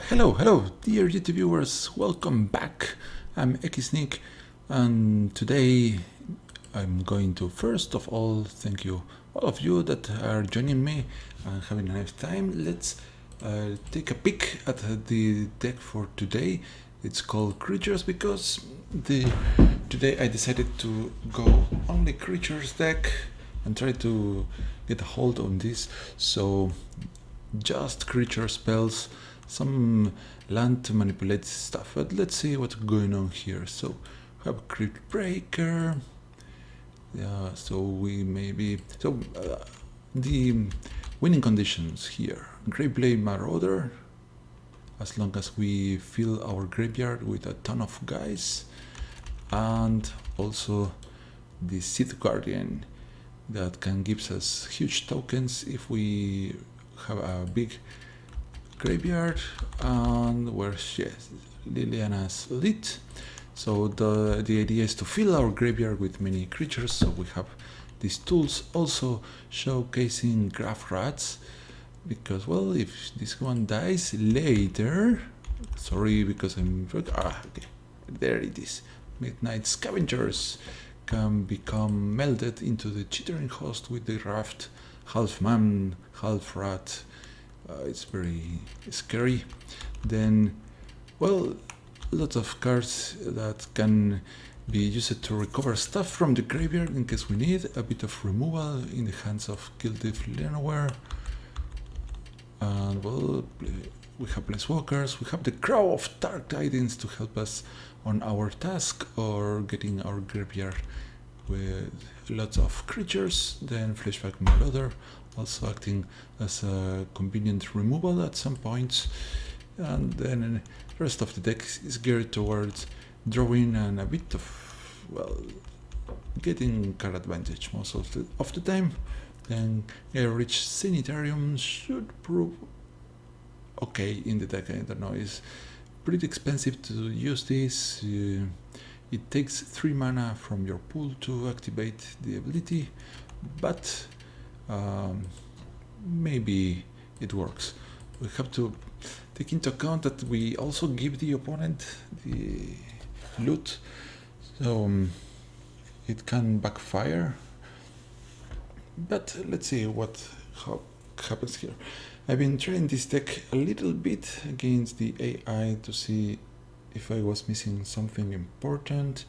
Hello, dear YouTube viewers, welcome back. I'm Xnick, and today I'm going to first of all thank you, all of you that are joining me and having a nice time. Let's take a peek at the deck for today. It's called Creatures because today I decided to go only Creatures deck and try to get a hold on this. So just creature spells, some land to manipulate stuff, but let's see what's going on here. So we have a Crypt Breaker. So we maybe the winning conditions here: Graveblade Marauder, as long as we fill our graveyard with a ton of guys, and also the Sith Guardian that can give us huge tokens if we have a big graveyard, and where Liliana's lit. So the idea is to fill our graveyard with many creatures, so we have these tools. Also showcasing Graph Rats, because well, if this one dies later, sorry, because okay, there it is. Midnight Scavengers can become melded into the Chittering Host with the raft, half man, half rat. It's very scary. Then, well, lots of cards that can be used to recover stuff from the graveyard in case we need a bit of removal in the hands of Gilded Llanowar. And well, we have Planeswalkers, we have the Crow of Dark Tidings to help us on our task or getting our graveyard with lots of creatures. Then Fleshback Marauder, also acting as a convenient removal at some points. And then the rest of the deck is geared towards drawing and a bit of, well, getting card advantage most of the time. Then a rich Sanitarium should prove okay in the deck. I don't know, it's pretty expensive to use this. It takes 3 mana from your pool to activate the ability, but maybe it works. We have to take into account that we also give the opponent the loot, so it can backfire. But let's see how happens here. I've been trying this deck a little bit against the AI to see if I was missing something important,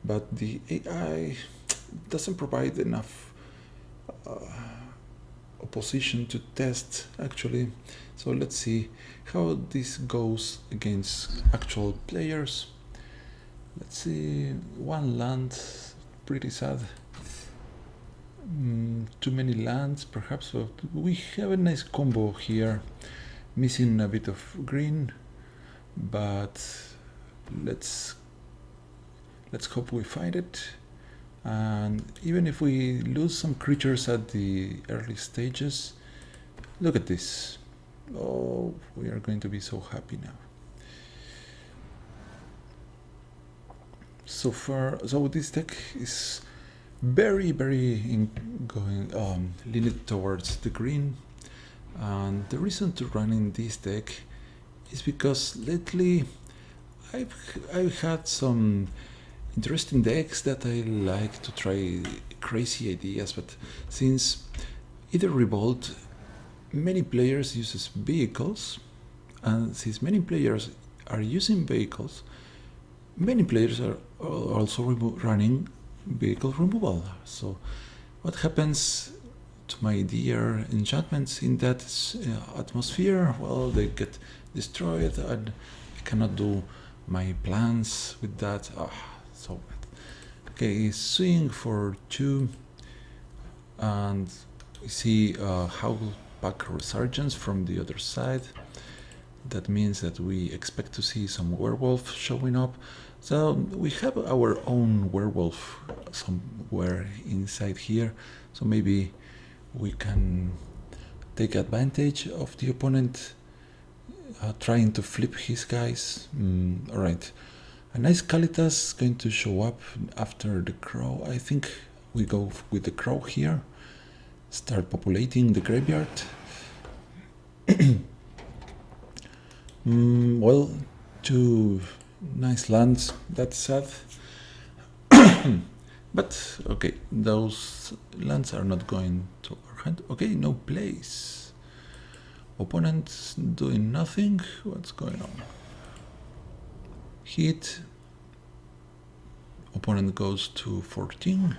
but the AI doesn't provide enough opposition to test actually. So let's see how this goes against actual players. Let's see, 1 land, pretty sad. Too many lands perhaps, but we have a nice combo here, missing a bit of green, but let's hope we find it. And even if we lose some creatures at the early stages, look at this. Oh, we are going to be so happy now. So this deck is very leaning towards the green, and the reason to run in this deck is because lately I've had some interesting decks that I like to try crazy ideas, but since either Revolt, many players uses vehicles, and since many players are using vehicles, many players are also running vehicle removal. So what happens to my dear enchantments in that atmosphere? Well, they get destroyed, and I cannot do my plans with that. So bad. Okay, swing for 2, and we see Howlback Resurgence from the other side. That means that we expect to see some werewolf showing up. So we have our own werewolf somewhere inside here, so maybe we can take advantage of the opponent trying to flip his guys. Alright, a nice Kalitas going to show up after the Crow. I think we go with the Crow here, start populating the graveyard. Well, two nice lands, that's sad. But okay, those lands are not going to our hand. Okay, no place. Opponent doing nothing. What's going on? Hit. Opponent goes to 14.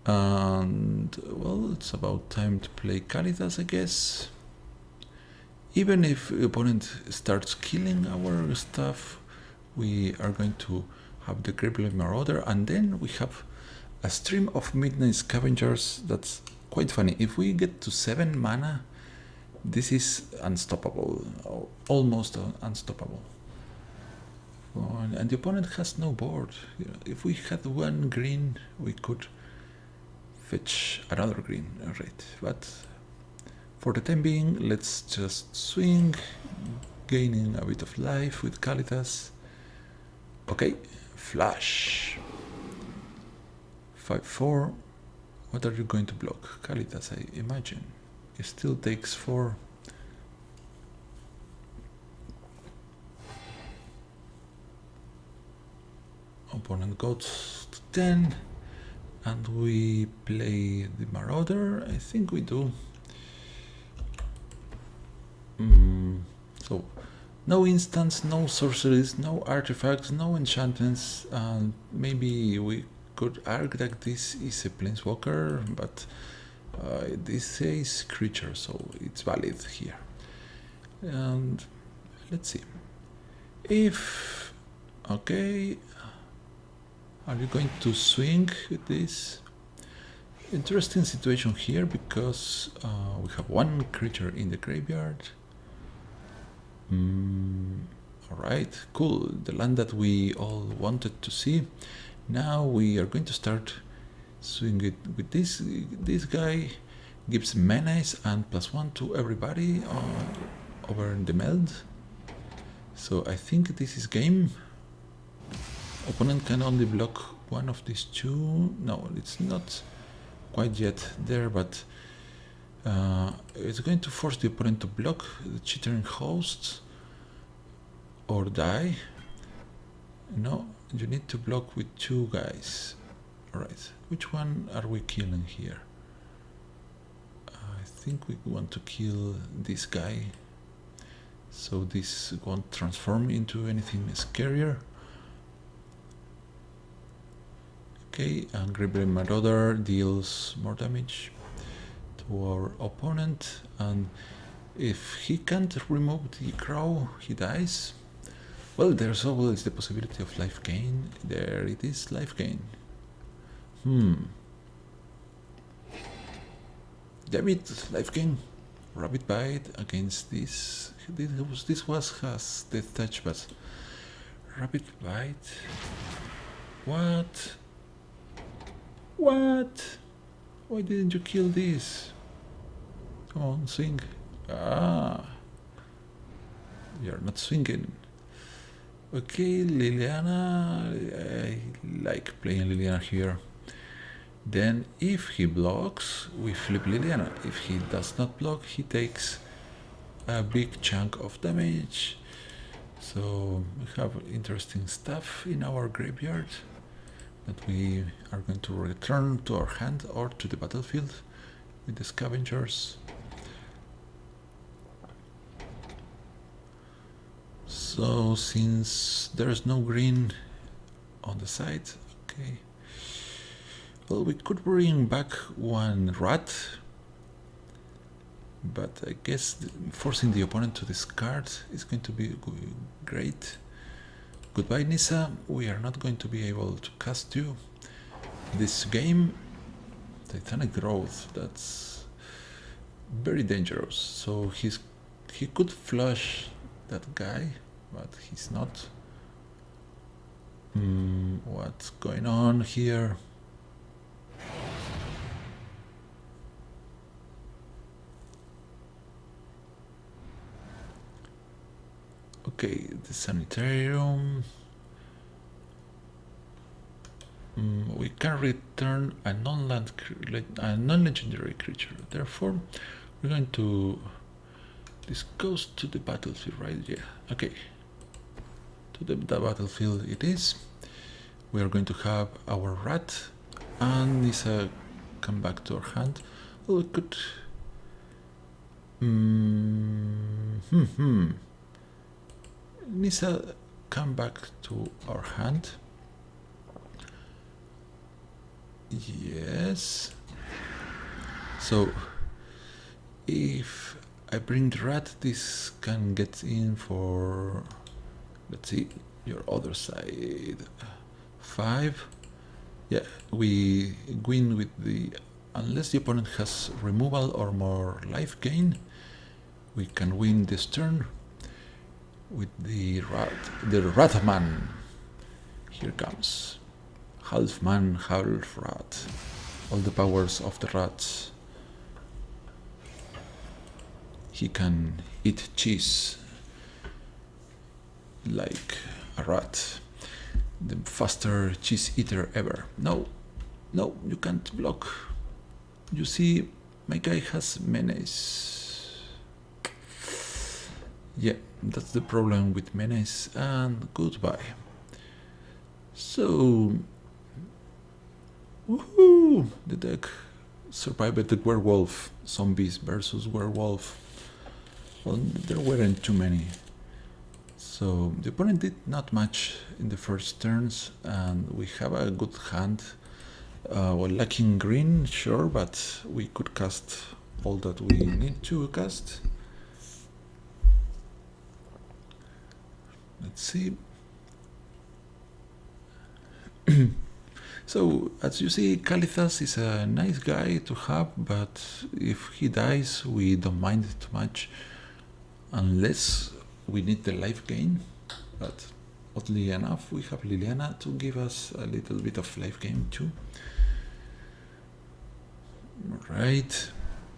And well, it's about time to play Caritas, I guess. Even if the opponent starts killing our stuff, we are going to have the Reclamation Marauder, and then we have a stream of Midnight Scavengers. That's quite funny. If we get to 7 mana, this is unstoppable, or almost unstoppable. And the opponent has no board. If we had 1 green, we could fetch another green, right? But for the time being, let's just swing, gaining a bit of life with Kalitas. Okay, flash. 5/4. What are you going to block? Kalitas, I imagine. It still takes 4. Opponent goes to 10. And we play the Marauder. I think we do. So, no instants, no sorceries, no artifacts, no enchantments. And maybe we could argue that this is a Planeswalker, but this says creature, so it's valid here. And let's see. If, okay, are you going to swing with this? Interesting situation here because we have 1 creature in the graveyard. Alright, cool. The land that we all wanted to see. Now we are going to start swinging it with this. This guy gives menace and +1 to everybody over the meld. So I think this is game. Opponent can only block 1 of these 2. No, it's not quite yet there, but it's going to force the opponent to block the Chittering Host or die. No, you need to block with 2 guys. Alright, which one are we killing here? I think we want to kill this guy, so this won't transform into anything scarier. Okay, and Reclamation Marauder deals more damage to our opponent, and if he can't remove the crow, he dies. Well, there's always the possibility of life gain. There it is, life gain. Damn it, life gain. Rabbit Bite against this. This has Death Touch, but Rabbit Bite. What? What? Why didn't you kill this? Come on, swing. Ah, you're not swinging. Okay, Liliana. I like playing Liliana here. Then, if he blocks, we flip Liliana. If he does not block, he takes a big chunk of damage. So we have interesting stuff in our graveyard that we are going to return to our hand or to the battlefield with the scavengers. So since there is no green on the side, okay, well, we could bring back 1 rat, but I guess forcing the opponent to discard is going to be great. Goodbye, Nissa. We are not going to be able to cast you this game. Titanic Growth, that's very dangerous. So he could flush that guy, but he's not. What's going on here? Okay, the sanitarium. We can return a non-legendary creature. Therefore, we're going to This goes to the battlefield, right? Yeah, okay. To the battlefield it is. We are going to have our rat and Nisa come back to our hand. Well, we could... Nisa come back to our hand. Yes. So if I bring the rat, this can get in for, let's see, your other side. 5. Yeah, we win with the, unless the opponent has removal or more life gain, we can win this turn with the Ratman. Here comes. Half man, half rat. All the powers of the rats. He can eat cheese like a rat. The faster cheese eater ever. No, no, you can't block. You see, my guy has menace. Yeah, that's the problem with menace, and goodbye. So, woohoo! The deck survived the werewolf zombies versus werewolf. Well, there weren't too many. So the opponent did not much in the first turns, and we have a good hand. Well, lacking green, sure, but we could cast all that we need to cast. Let's see. So, as you see, Kalithas is a nice guy to have, but if he dies, we don't mind it too much, unless we need the life gain. But oddly enough, we have Liliana to give us a little bit of life gain too. Right,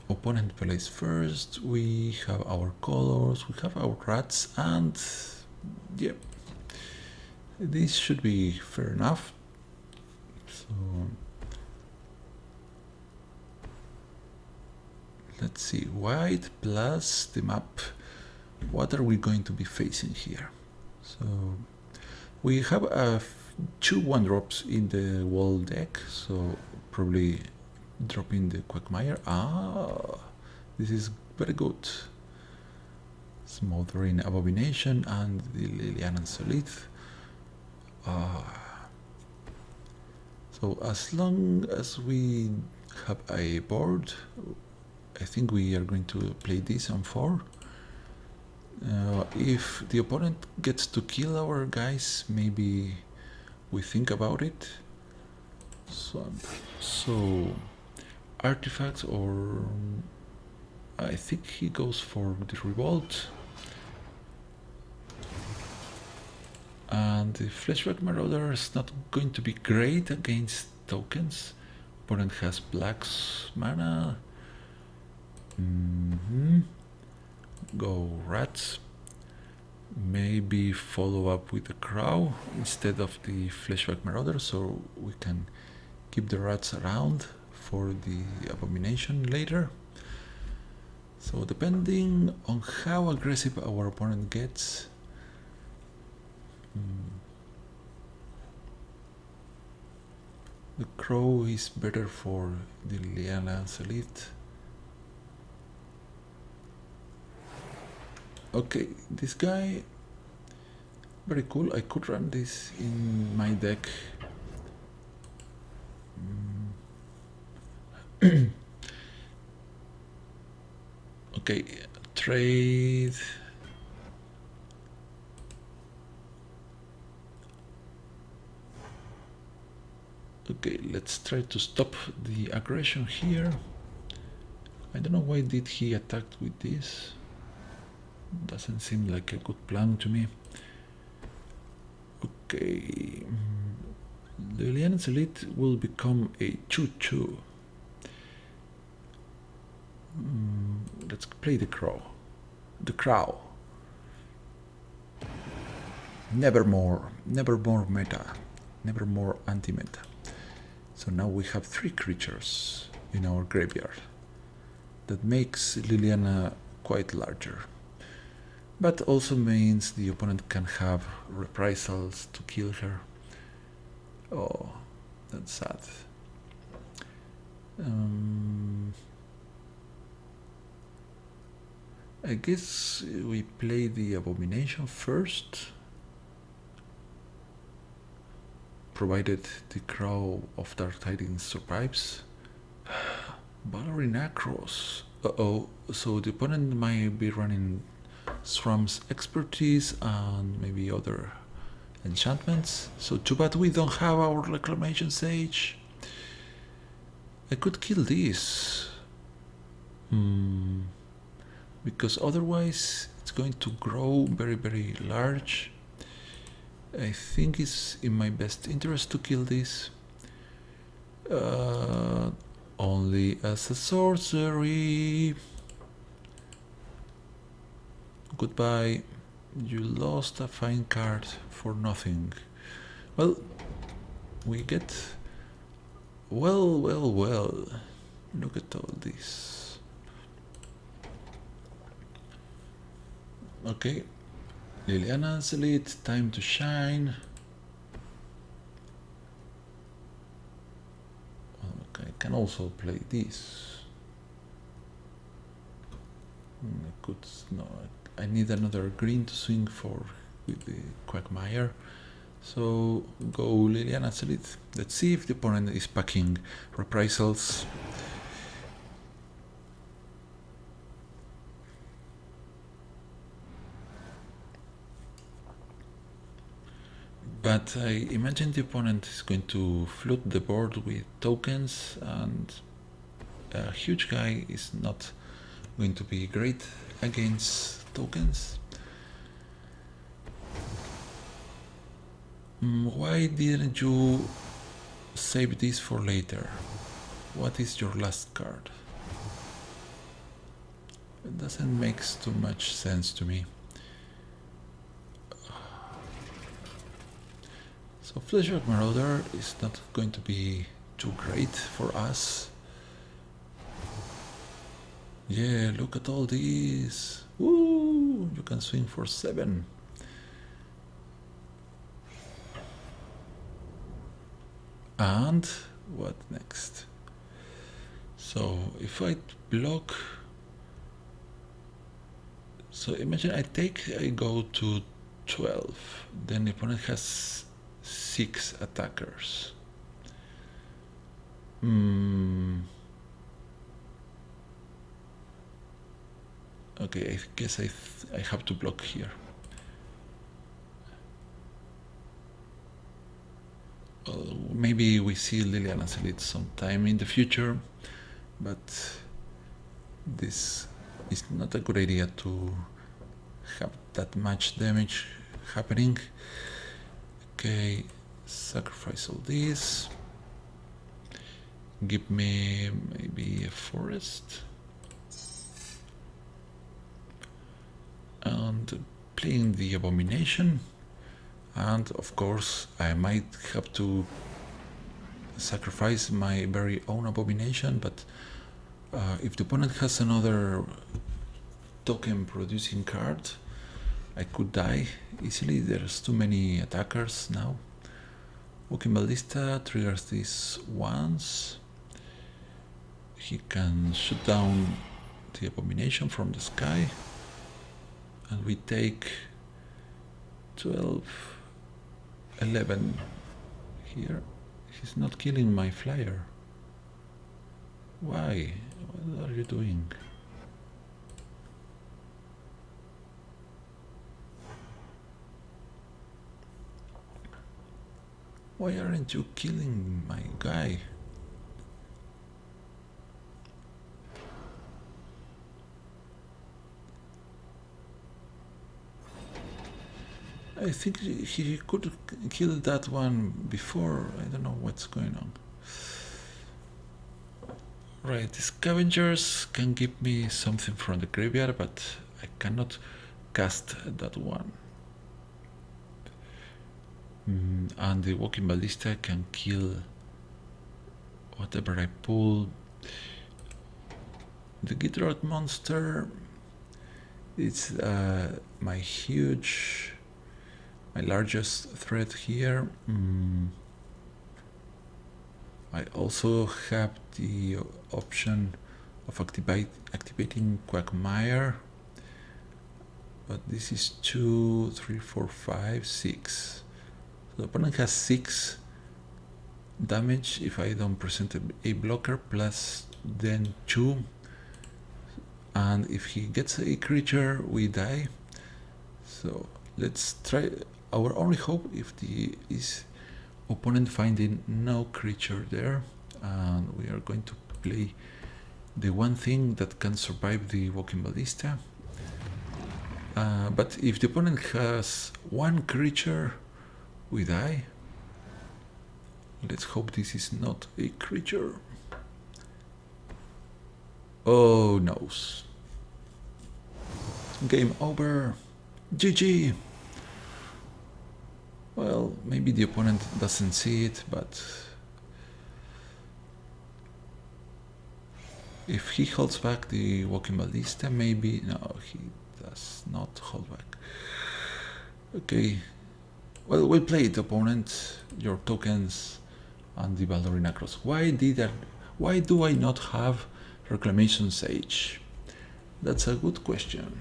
opponent plays first, we have our colors, we have our rats, and yeah, this should be fair enough. So let's see, white plus the map. What are we going to be facing here? So we have 2 1-drops in the wall deck, so probably dropping the Quagmire. This is very good. Smothering Abomination and the Liliana Solith. So as long as we have a board, I think we are going to play this on 4. If the opponent gets to kill our guys, maybe we think about it. So artifacts, or I think he goes for the revolt. And the Fleshback Marauder is not going to be great against tokens. Opponent has black's mana. Go rats. Maybe follow up with the crow instead of the Fleshback Marauder, so we can keep the rats around for the abomination later. So depending on how aggressive our opponent gets, the crow is better for the Liliana Solith. Okay, this guy, very cool. I could run this in my deck. Okay, trade. Okay, let's try to stop the aggression here. I don't know why did he attack with this. Doesn't seem like a good plan to me. Okay, Liliana's Elite will become a 2/2. Let's play the crow. The crow. Nevermore meta. Nevermore anti-meta. So now we have 3 creatures in our graveyard. That makes Liliana quite larger. but also means the opponent can have reprisals to kill her. Oh, that's sad. I guess we play the Abomination first, provided the Crow of Dark Tidings survives. Ballerina Acros. Uh-oh, so the opponent might be running Swarm's expertise and maybe other enchantments. So too bad we don't have our Reclamation Sage. I could kill this. Because otherwise it's going to grow very, very large. I think it's in my best interest to kill this. Only as a sorcery. Goodbye. You lost a fine card for nothing. Well, we get... Well. Look at all this. Okay. Liliana's elite, time to shine. Okay, I can also play this. I could... No, I need another green to swing for with the Quagmire. So go Liliana's elite. Let's see if the opponent is packing reprisals. But I imagine the opponent is going to flood the board with tokens, and a huge guy is not going to be great against tokens. Why didn't you save this for later? What is your last card? It doesn't make too much sense to me. So Fleshback Marauder is not going to be too great for us. Yeah, look at all these. Woo! You can swing for 7. And what next? So if I block... So imagine I go to 12. Then the opponent has 6 attackers. Okay, I guess I have to block here. Well, maybe we see Liliana's elite sometime in the future, but this is not a good idea to have that much damage happening. Okay, sacrifice all this. Give me maybe a forest. And playing the Abomination. And of course I might have to sacrifice my very own Abomination, but if the opponent has another token producing card, I could die easily. There's too many attackers now. Walking Ballista triggers this once. He can shoot down the Abomination from the sky, and we take 12, 11 here. He's not killing my flyer. Why? What are you doing? Why aren't you killing my guy? I think he could kill that one before. I don't know what's going on. Right, the scavengers can give me something from the graveyard, but I cannot cast that one. And the walking ballista can kill whatever I pull. The Gitrot monster It's my largest threat here. I also have the option of activating Quagmire, but this is 2, 3, 4, 5, 6. So the opponent has 6 damage if I don't present a blocker, plus then 2, and if he gets a creature we die. So let's try. Our only hope is opponent finding no creature there, and we are going to play the one thing that can survive the Walking Ballista. But if the opponent has 1 creature we die. Let's hope this is not a creature. Oh no. Game over. GG. Well, maybe the opponent doesn't see it, but if he holds back the Walking Ballista, maybe. No, he does not hold back. Okay. Well, we'll play it, opponent. Your tokens and the Ballerina Cross. Why do I not have Reclamation Sage? That's a good question.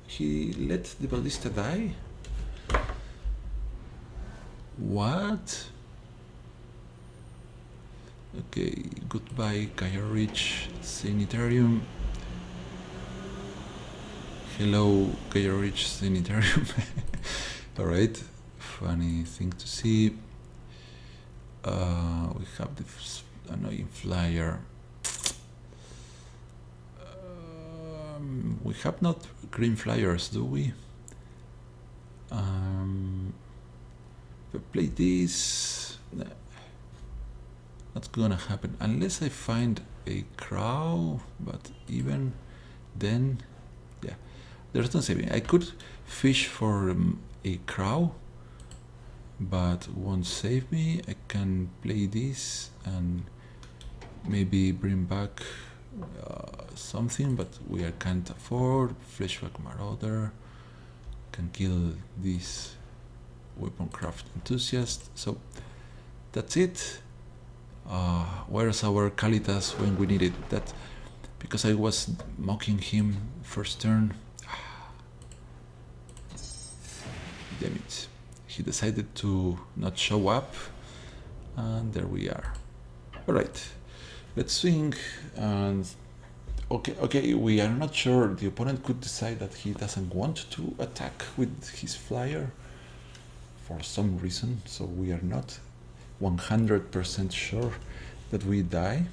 He let the Ballista die? What? Okay, goodbye Gaia Rich Sanitarium. Hello Gaia Rich Sanitarium. Alright, funny thing to see. We have this annoying flyer. We have not green flyers, do we? If I play this, nah, not gonna happen unless I find a crow. But even then, yeah, there's no saving. I could fish for a crow, but won't save me. I can play this and maybe bring back something, but we can't afford. Fleshback Marauder can kill this Weaponcraft enthusiast. So that's it. Where's our Kalitas when we need it? That because I was mocking him first turn. Damn it. He decided to not show up, and there we are. Alright, let's swing. And okay, we are not sure. The opponent could decide that he doesn't want to attack with his flyer for some reason, so we are not 100% sure that we die.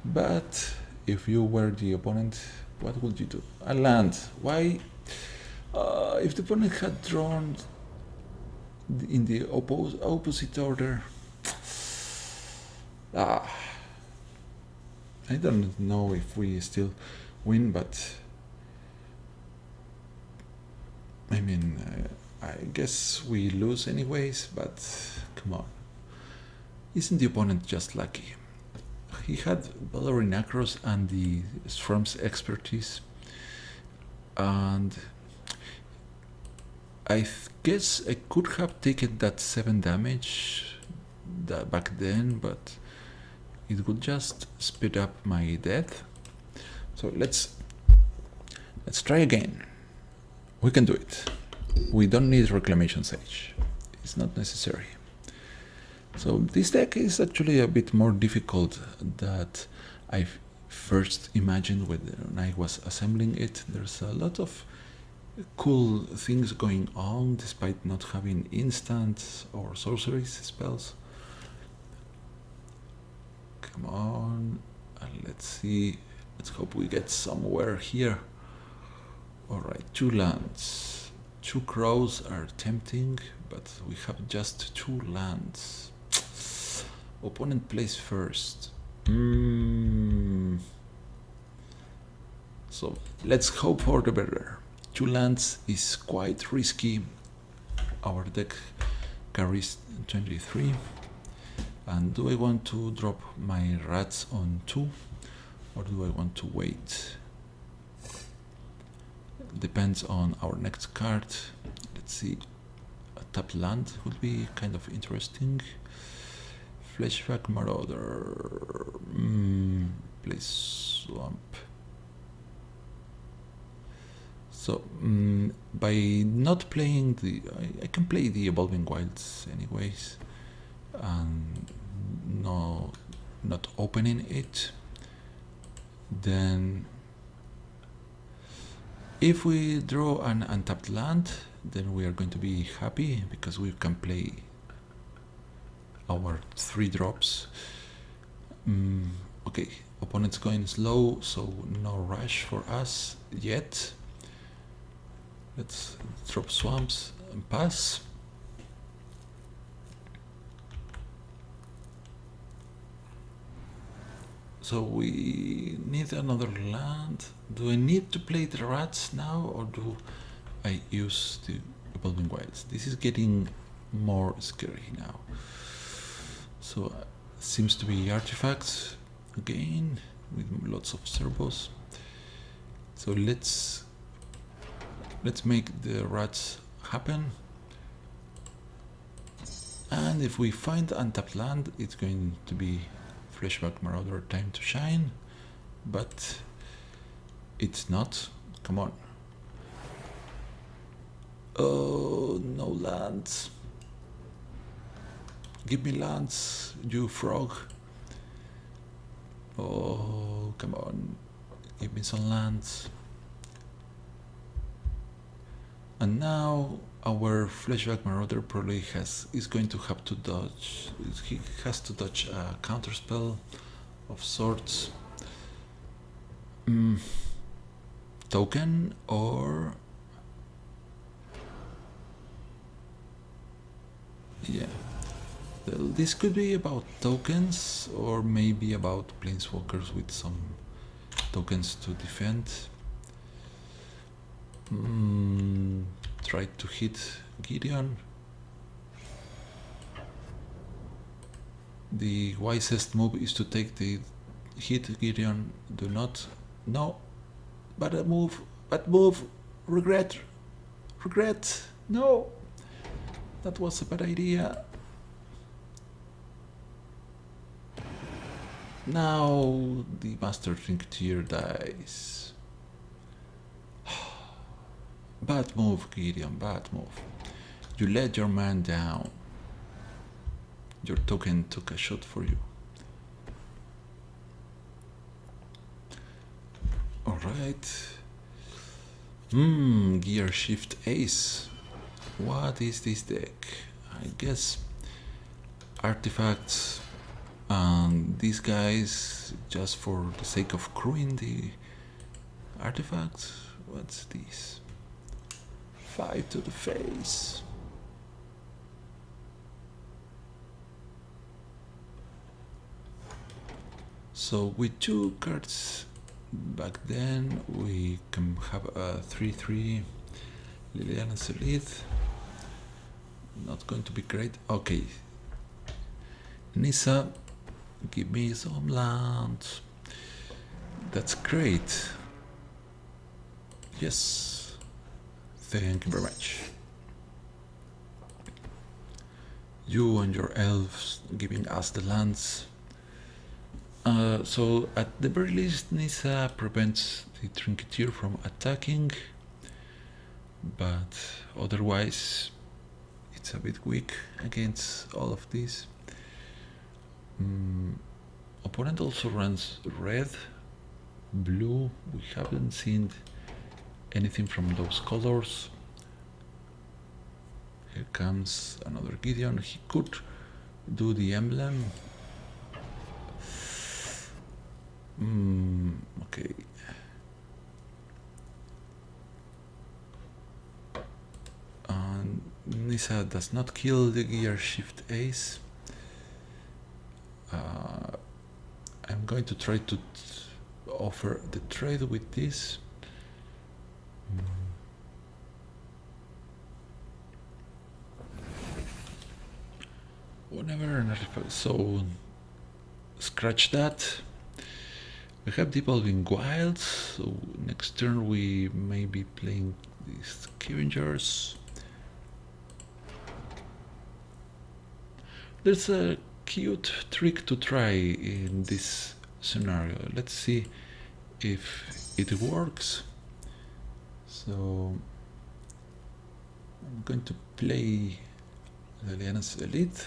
But if you were the opponent, what would you do? A land. Why? If the opponent had drawn in the opposite order, I don't know if we still win, but I mean, I guess we lose anyways. But come on, isn't the opponent just lucky? He had Ballerina Cross and the Swarm's expertise, and I guess I could have taken that 7 damage back then, but it would just speed up my death. So let's try again. We can do it. We don't need Reclamation Sage. It's not necessary. So this deck is actually a bit more difficult than I first imagined when I was assembling it. There's a lot of cool things going on despite not having instant or sorcery spells. Come on, and let's see. Let's hope we get somewhere here. Alright, 2 lands. 2 crows are tempting, but we have just 2 lands. Opponent plays first. So let's hope for the better. 2 lands is quite risky. Our deck carries 23. And do I want to drop my rats on 2, or do I want to wait? depends on our next card. Let's see. A tap land would be kind of interesting. Flashback Marauder. Place swamp. So by not playing I can play the Evolving Wilds anyways, and not opening it. Then if we draw an untapped land, then we are going to be happy because we can play our 3 drops. Okay, opponent's going slow, so no rush for us yet. Let's drop swamps and pass. So we need another land. Do I need to play the rats now, or do I use the Evolving Wilds? This is getting more scary now. So seems to be artifacts again with lots of servos. So let's make the rats happen. And if we find untapped land, it's going to be Flashback Marauder time to shine, but it's not. Come on. Oh, no lands. Give me lands, you frog. Oh, come on. Give me some lands. And now our Flashback Marauder probably is going to have to dodge. He has to dodge a counterspell of sorts. Token or yeah. This could be about tokens, or maybe about planeswalkers with some tokens to defend. Try to hit Gideon. The wisest move is to take the hit Gideon. Do not. No. Bad move. Bad move. Regret. Regret. No. That was a bad idea. Now the Master Trinketeer dies. Bad move, Gideon, bad move. You let your man down. Your token took a shot for you. Alright. Gear Shift Ace. What is this deck? I guess artifacts and these guys just for the sake of crewing the artifacts. What's this? 5 to the face. So with 2 cards back then we can have a 3/3 Liliana Selith. Not going to be great. Okay. Nissa, give me some land. That's great. Yes. Thank you very much. You and your elves giving us the lands. So at the very least, Nissa prevents the Trinketeer from attacking, but otherwise it's a bit weak against all of this. Opponent also runs red, blue. We haven't seen anything from those colors. Here comes another Gideon. He could do the emblem. Okay. And Nissa does not kill the Gear Shift Ace. I'm going to try to offer the trade with this. Whenever an artifact, so scratch that. We have the Evolving Wilds, so next turn we may be playing these Scavengers. There's a cute trick to try in this scenario. Let's see if it works. So I'm going to play Liliana's Elite.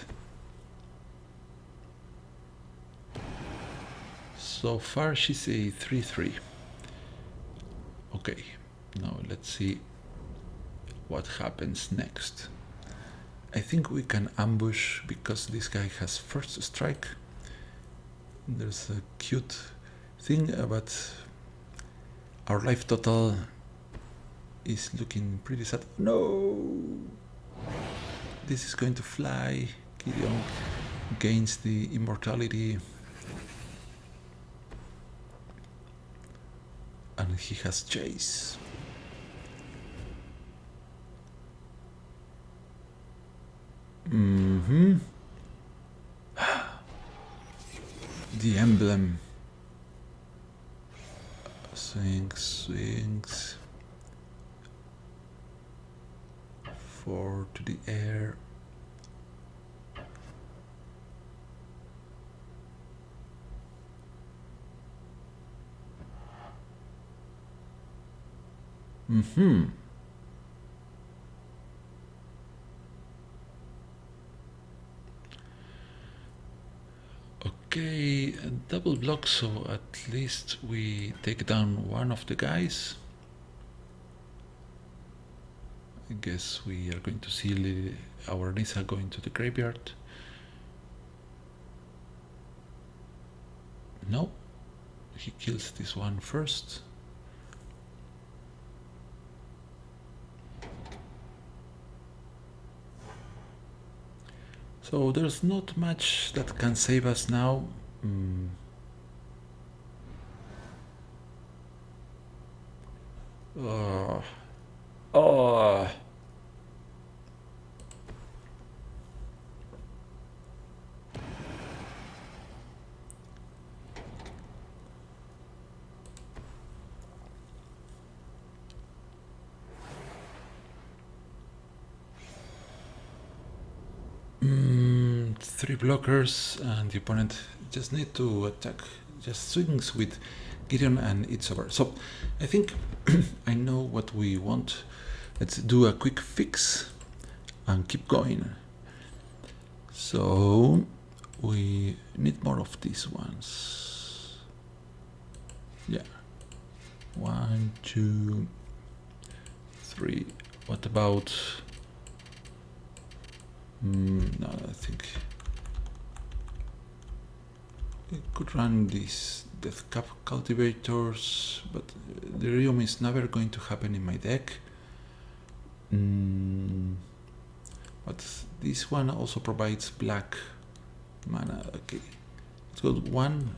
So far she's a 3-3. Okay, now let's see what happens next. I think we can ambush because this guy has first strike. There's a cute thing about our life total is looking pretty sad. No! This is going to fly. Gideon gains the immortality. And he has chase. The emblem. Swings. 4 to the air. Okay, a double block, so at least we take down one of the guys. I guess we are going to see our Nissa going to the graveyard. No, he kills this one first. So there's not much that can save us now. Three blockers, and the opponent just need to attack, just swings with Gideon and it's over. So I think I know what we want. Let's do a quick fix and keep going. So we need more of these ones. Yeah. 1, 2, 3. What about... no, I think I could run these Death Cap cultivators, but the Riom is never going to happen in my deck. But this one also provides black mana. Okay, let's go one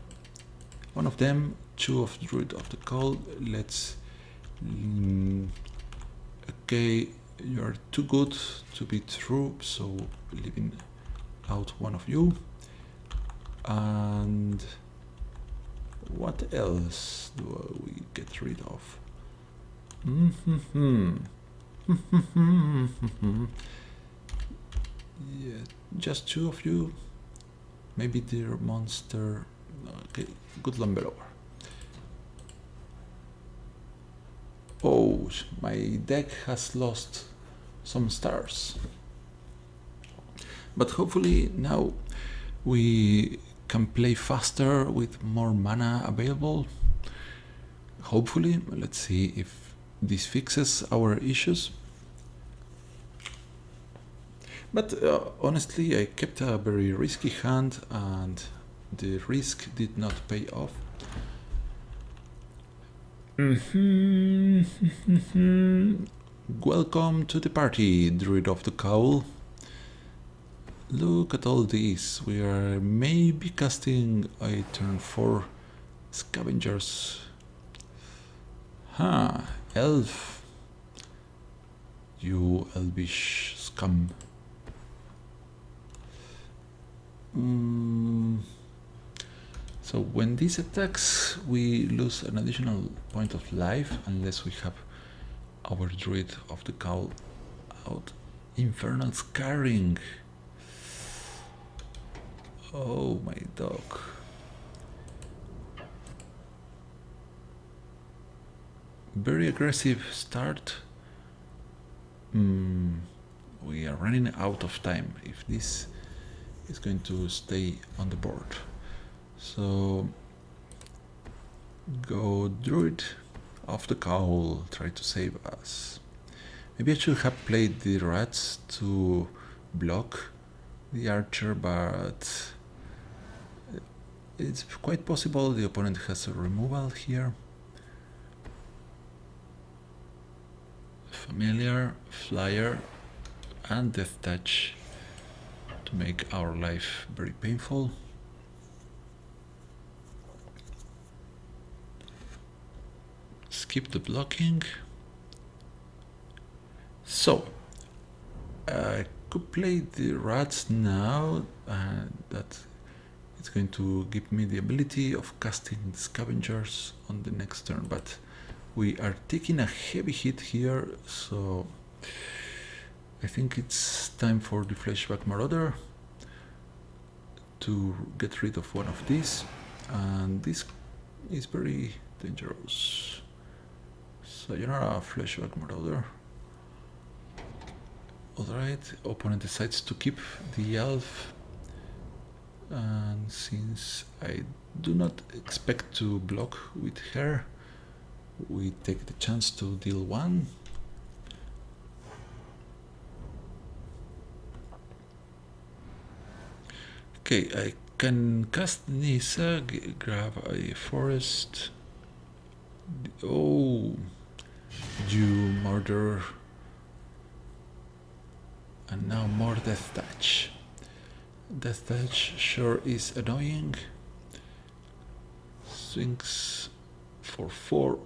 of them, 2 of Druid of the Cold. Let's okay, you're too good to be true, so leaving out one of you. And what else do we get rid of? Yeah, just 2 of you. Maybe dear monster. Okay, good lumberover. Oh, my deck has lost some stars. But hopefully now we can play faster with more mana available. Hopefully, let's see if this fixes our issues. But honestly, I kept a very risky hand and the risk did not pay off. Welcome to the party, Druid of the Cowl. Look at all this. We are maybe casting a turn 4 Scavengers. Elf. You elvish scum. So when this attacks, we lose an additional point of life unless we have our Druid of the Cowl out. Infernal Scarring. Oh my dog. Very aggressive start. We are running out of time if this is going to stay on the board. So go Druid of the Cowl, try to save us. Maybe I should have played the rats to block the archer, but it's quite possible the opponent has a removal here. Familiar, Flyer, and Death Touch to make our life very painful. Skip the blocking. So, I could play the rats now, that it's going to give me the ability of casting the scavengers on the next turn, but we are taking a heavy hit here, so I think it's time for the Fleshback Marauder to get rid of one of these, and this is very dangerous. Sayonara, Fleshback Marauder. Alright, opponent decides to keep the elf, and since I do not expect to block with her, we take the chance to deal one. Okay, I can cast Nisa, grab a forest. Oh, you murder. And now more Death Touch. Death Touch sure is annoying. Swings for 4.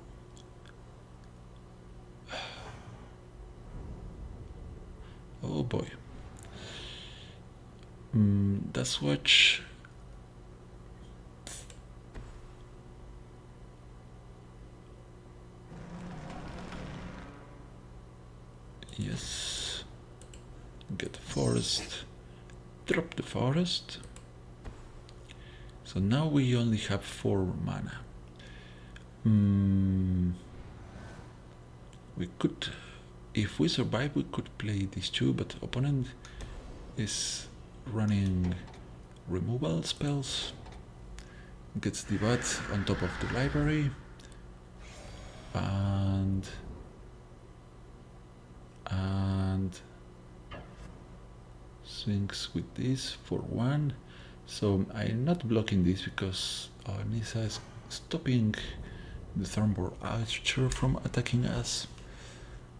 Oh boy. Death Watch. Yes. Get forest. Drop the forest. So now we only have 4 mana. We could, if we survive, we could play these 2, but opponent is running removal spells. Gets the bat on top of the library, and swings with this for 1. So I'm not blocking this because Nisa is stopping the Thornborn Archer from attacking us.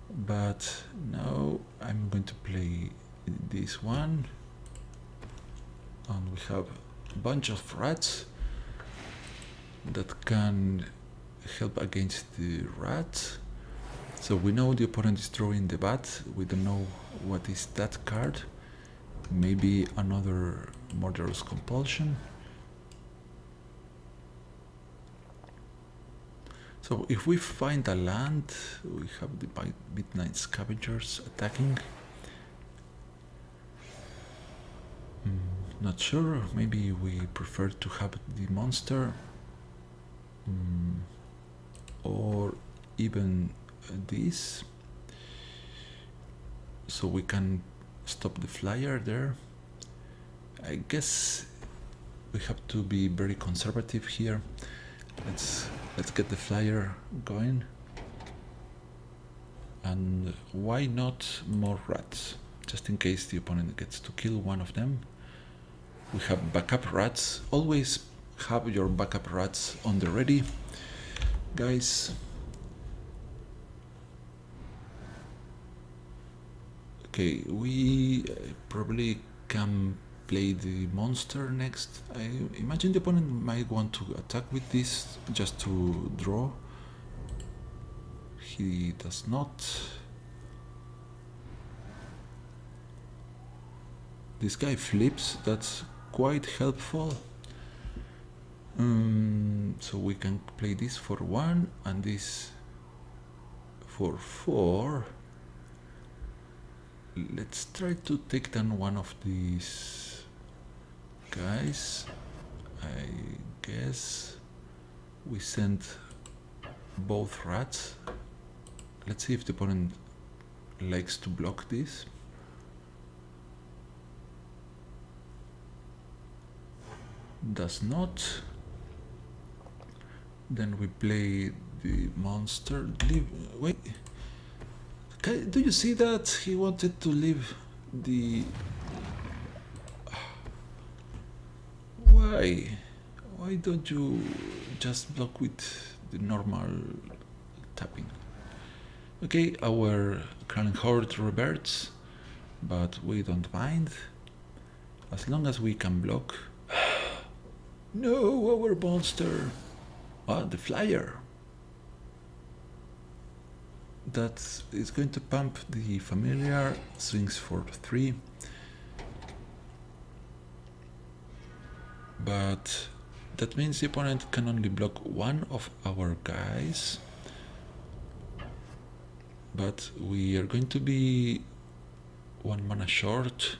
But now I'm going to play this one, and we have a bunch of rats that can help against the rats. So we know the opponent is drawing the bat, we don't know what is that card. Maybe another Murderous Compulsion. So if we find a land, we have the Midnight Scavengers attacking. Not sure, maybe we prefer to have the monster, or even this, so we can stop the flyer there. I guess we have to be very conservative here. Let's get the flyer going, and why not more rats, just in case the opponent gets to kill one of them. We have backup rats. Always have your backup rats on the ready, guys. Okay, we probably can play the monster next. I imagine the opponent might want to attack with this just to draw. He does not. This guy flips, that's quite helpful. So we can play this for 1 and this for 4. Let's try to take down one of these guys. I guess we send both rats. Let's see if the opponent likes to block this. Does not. Then we play the monster. Wait. Do you see that? He wanted to leave the... Why? Why don't you just block with the normal tapping? Okay, our Crawling Horde reverts, but we don't mind. As long as we can block. No, our monster! Ah, the flyer! That is going to pump the familiar, swings for 3. But that means the opponent can only block one of our guys. But we are going to be 1 mana short.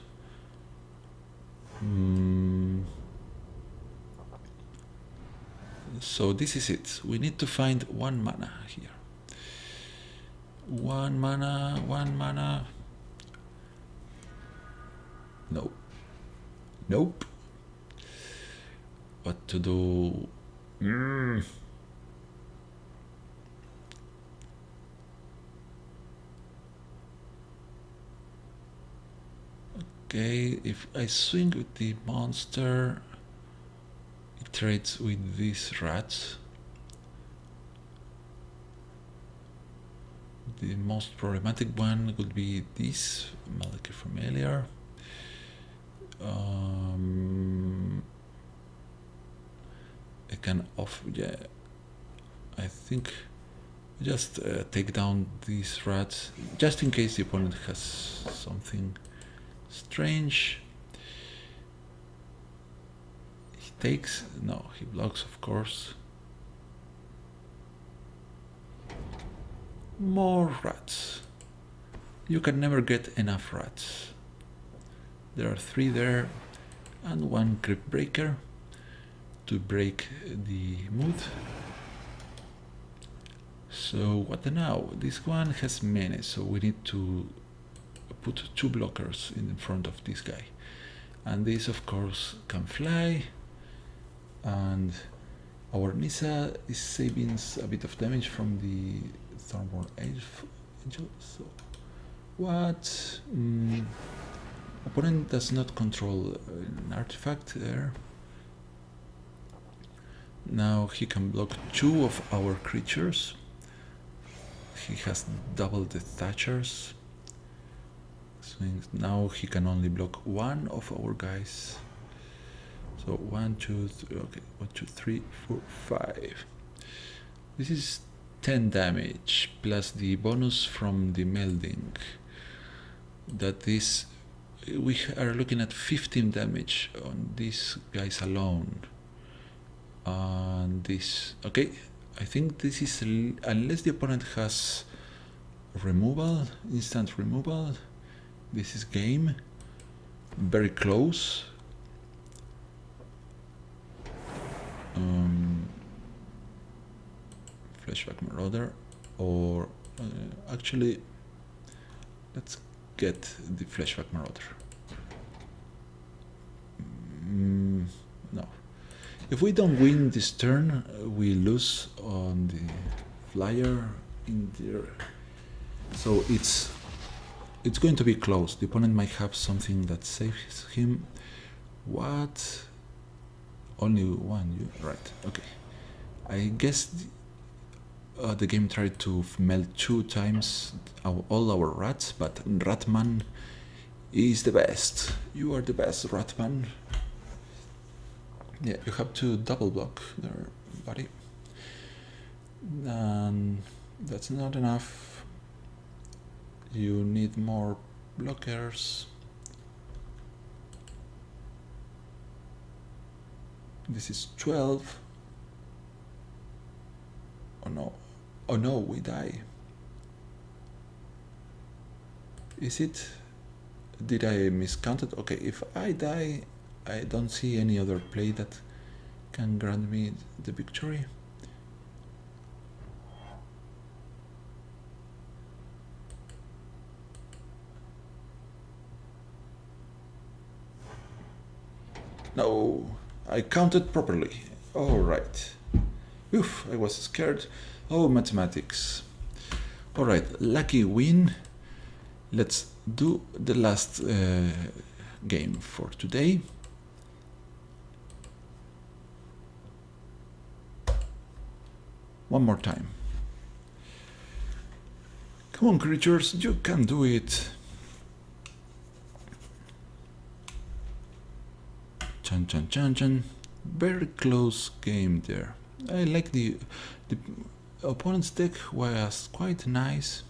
So this is it. We need to find 1 mana here. 1 mana, 1 mana. No. Nope. What to do? Okay, if I swing with the monster, it trades with these rats. The most problematic one would be this Maliki Familiar. I can I think just take down these rats just in case the opponent has something strange. He takes, no, he blocks, of course. More rats. You can never get enough rats. There are 3 there and 1 Crypt Breaker to break the mood. So what now? This one has many, so we need to put 2 blockers in front of this guy. And this, of course, can fly. And our Nissa is saving a bit of damage from the Thornborn Angel. So what? Opponent does not control an artifact there. Now he can block 2 of our creatures. He has double the Thatchers. So now he can only block 1 of our guys. So 1, 2, 3, okay, 1, 2, 3, 4, 5. This is 10 damage plus the bonus from the melding. That is, we are looking at 15 damage on these guys alone. And this, okay, I think this is, unless the opponent has removal, instant removal, this is game. Very close. Flashback Marauder, or actually, let's get the Flashback Marauder. No. If we don't win this turn, we lose on the flyer in there. So it's going to be close. The opponent might have something that saves him. What? Only 1, right? Okay. I guess the game tried to melt 2 times all our rats, but Ratman is the best. You are the best, Ratman. Yeah, you have to double block there, buddy. And that's not enough. You need more blockers. This is 12. Oh no. Oh no, we die. Is it? Did I miscount it? Okay, if I die, I don't see any other play that can grant me the victory. No, I counted properly. All right. Oof, I was scared. Oh, mathematics. All right, lucky win. Let's do the last game for today. One more time. Come on, creatures, you can do it. Chan chan chan chan. Very close game there. I like the opponent's deck was quite nice.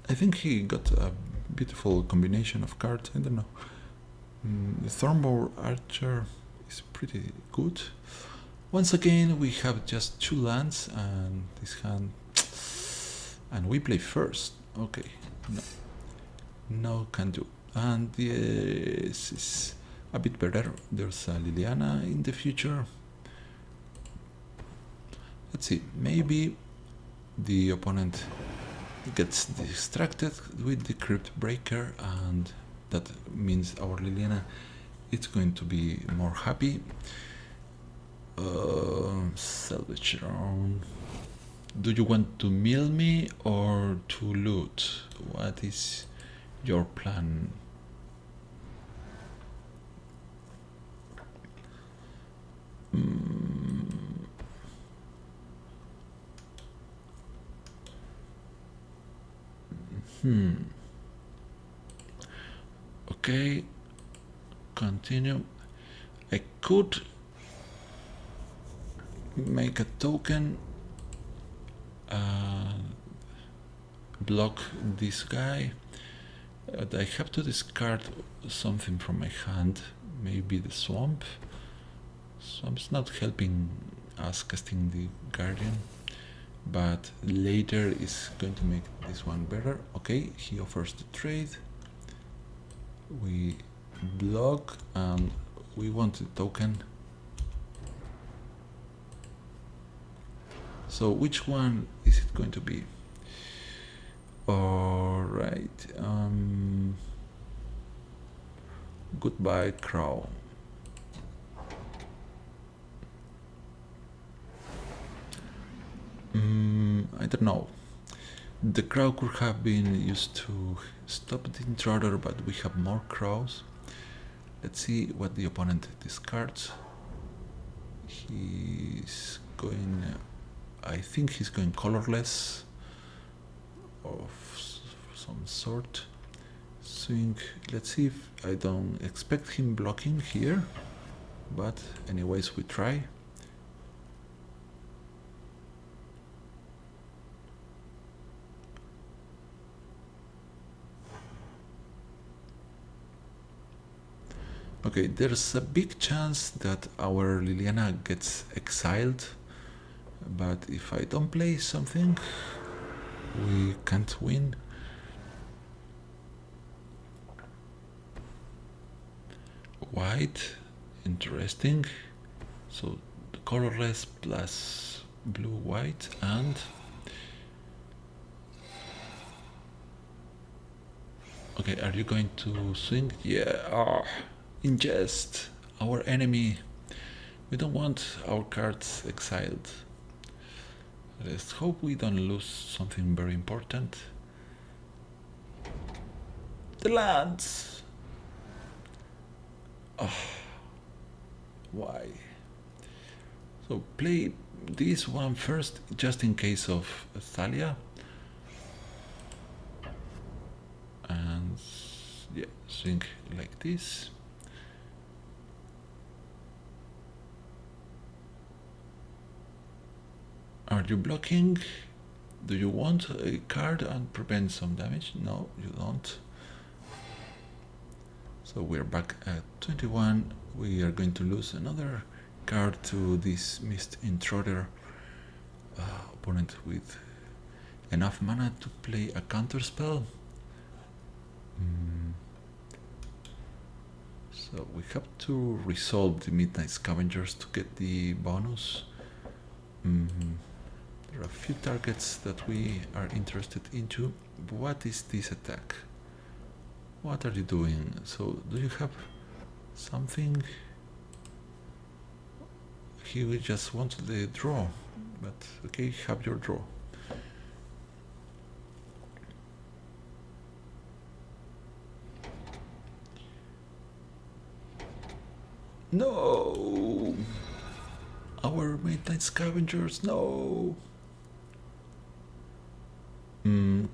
I think he got a beautiful combination of cards. I don't know. The Thornbow Archer is pretty good. Once again, we have just 2 lands and this hand, and we play first. Okay, no can do. And this is a bit better. There's a Liliana in the future. Let's see, maybe the opponent gets distracted with the Crypt Breaker, and that means our Liliana is going to be more happy. Salvage round. Do you want to mill me or to loot? What is your plan? Okay, continue. I could make a token, block this guy, but I have to discard something from my hand, maybe the swamp. Swamp's not helping us casting the Guardian, but later is going to make this one better. Okay, he offers the trade. We block and we want the token. So which one is it going to be? Alright. Goodbye, Crow. I don't know. The crow could have been used to stop the intruder, but we have more crows. Let's see what the opponent discards. He's going... I think he's going colorless of some sort. Swing. Let's see if I don't expect him blocking here, but anyways we try. Okay, there's a big chance that our Liliana gets exiled, but if I don't play something, we can't win. White, interesting. So the colorless plus blue white, and okay, are you going to swing? Yeah. Ingest our enemy. We don't want our cards exiled. Let's hope we don't lose something very important. The lands. Oh, why? So play this one first, just in case of Thalia. And yeah, swing like this. Are you blocking? Do you want a card and prevent some damage? No, you don't. So we're back at 21. we are going to lose another card to this Mist Intruder opponent with enough mana to play a counter spell. So we have to resolve the Midnight Scavengers to get the bonus. There are a few targets that we are interested into. What is this attack? What are you doing? So do you have something? He just wants the draw, but okay, have your draw. No! Our Midnight Scavengers, no!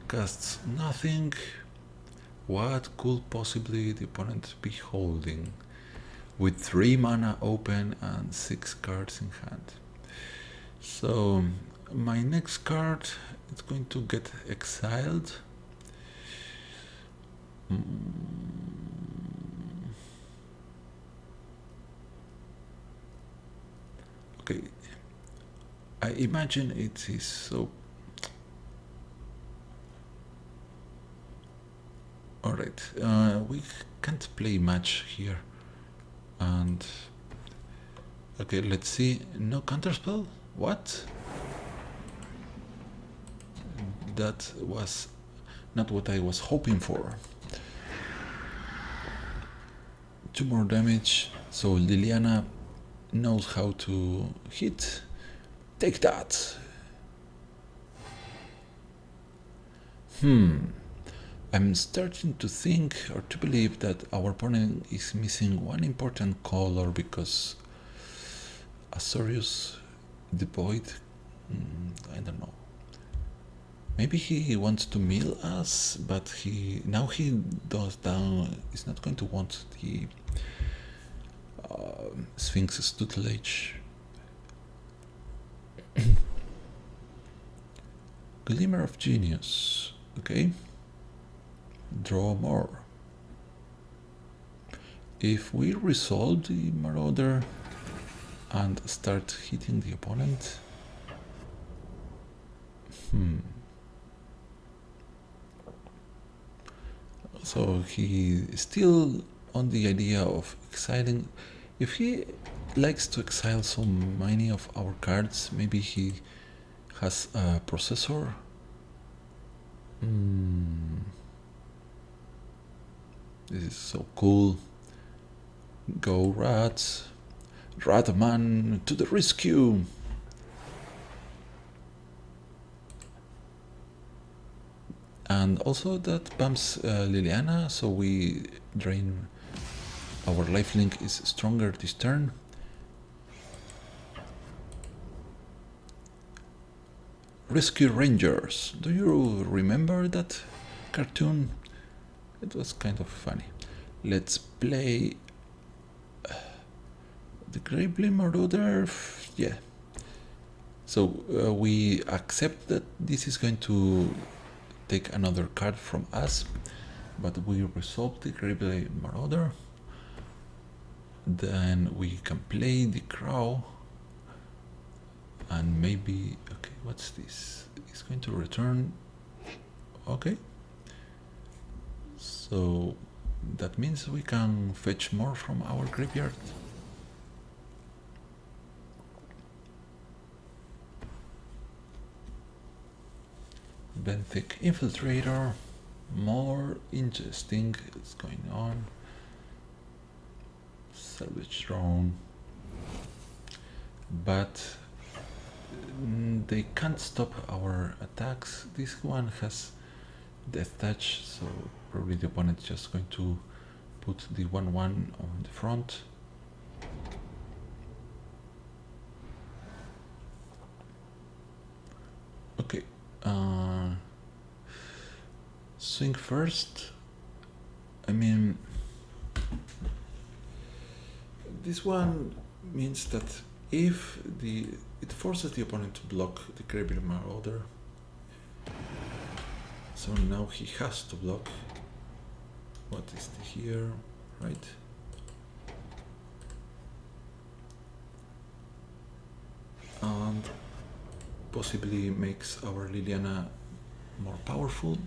Casts nothing. What could possibly the opponent be holding? With 3 mana open and 6 cards in hand. So my next card is going to get exiled. Okay, I imagine it is so. Alright, we can't play much here. And okay, let's see. No counterspell? What? That was not what I was hoping for. 2 more damage. So Liliana knows how to hit. Take that. I'm starting to think or to believe that our opponent is missing one important color because Azorius the Void, I don't know. Maybe he wants to mill us, but he does down. He's not going to want the Sphinx's tutelage. Glimmer of Genius. Okay. Draw more. If we resolve the Marauder and start hitting the opponent, so he is still on the idea of exiling. If he likes to exile so many of our cards, maybe he has a processor. This is so cool. Go rats. Ratman to the rescue. And also that bumps Liliana, so we drain. Our lifelink is stronger this turn. Rescue Rangers. Do you remember that cartoon? It was kind of funny. Let's play the Gravely Marauder. Yeah. So we accept that this is going to take another card from us, but we resolve the Gravely Marauder. Then we can play the Crow. And maybe, okay, what's this? It's going to return. Okay. So that means we can fetch more from our graveyard. Benthic Infiltrator. More interesting is going on. Salvage Drone. But they can't stop our attacks. This one has Death Touch, so probably the opponent is just going to put the 1/1 on the front. Okay. Swing first. I mean, this one means that if it forces the opponent to block the Gravely Marauder, so now he has to block. What is here, right? and possibly makes our Liliana more powerful.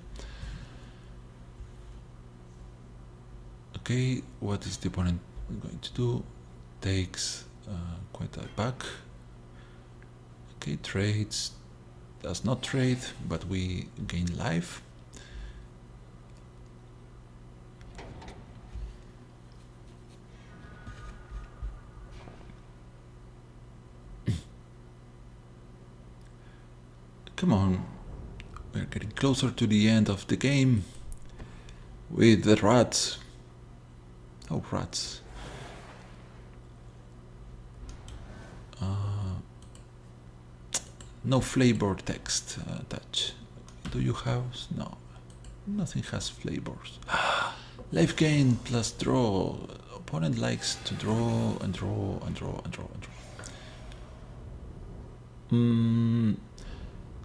Okay, what is the opponent going to do? Takes quite a back. Okay, trades, does not trade, but we gain life. Come on, we're getting closer to the end of the game with the rats. Oh, rats. No flavor text attached. Do you have? No. Nothing has flavors. Life gain plus draw. Opponent likes to draw and draw and draw and draw and draw.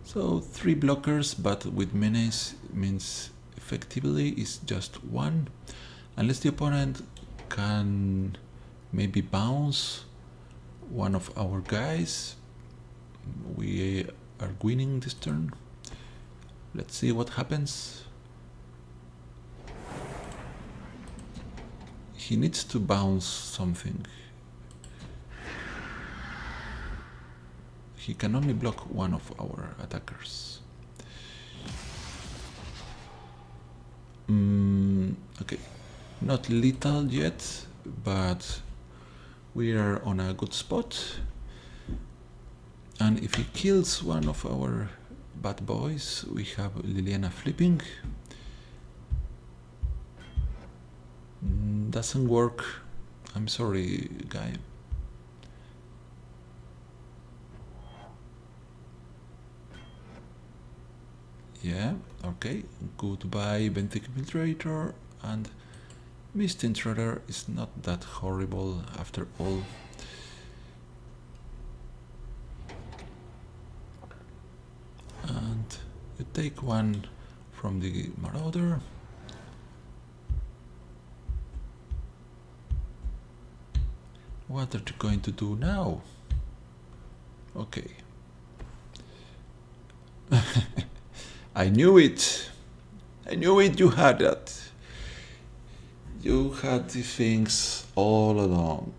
So 3 blockers, but with menace means effectively is just 1. Unless the opponent can maybe bounce one of our guys, we are winning this turn. Let's see what happens. He needs to bounce something. He can only block one of our attackers. Okay, not lethal yet, but we are on a good spot. And if he kills one of our bad boys, we have Liliana flipping. Doesn't work. I'm sorry, guy. Yeah, okay. Goodbye, Benthic Infiltrator, and Mist Intruder is not that horrible after all. And you take one from the Marauder. What are you going to do now? Okay. I knew it. I knew it, you had that. You had the things all along.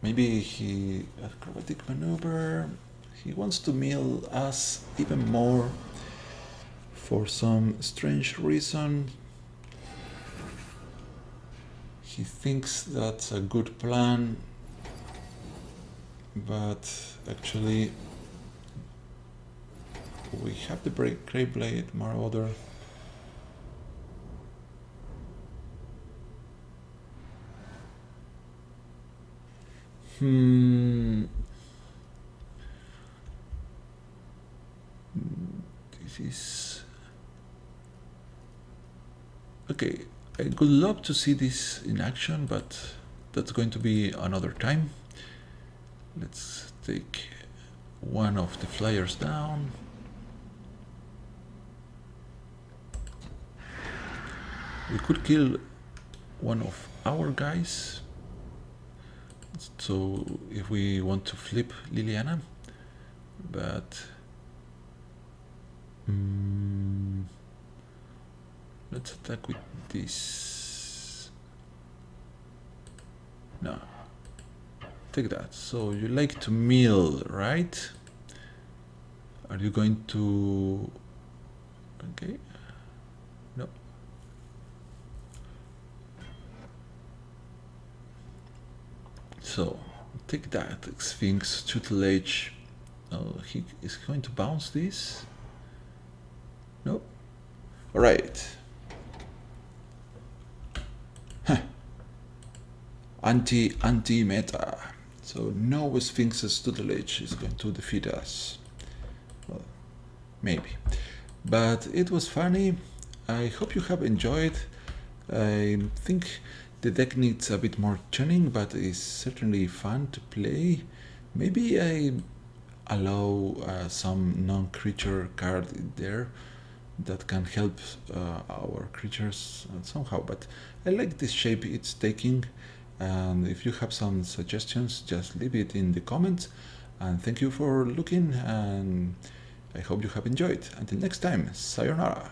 Maybe he acrobatic maneuver. He wants to mill us even more for some strange reason. He thinks that's a good plan, but actually we have the Grey Blade Marauder. This is okay. I would love to see this in action, but that's going to be another time. Let's take one of the flyers down. We could kill one of our guys. So if we want to flip Liliana, but let's attack with this. No, take that. So you like to mill, right? Are you going to? Okay, no. So take that, Sphinx tutelage. Oh, he is going to bounce this. Nope. All right. Huh. Anti-meta. So no Sphinx's tutelage is going to defeat us. Well, maybe. But it was funny. I hope you have enjoyed. I think the deck needs a bit more tuning, but it's certainly fun to play. Maybe I allow some non-creature card in there that can help our creatures somehow, but I like this shape it's taking, and if you have some suggestions, just leave it in the comments, And thank you for looking, and I hope you have enjoyed. Until next time, sayonara.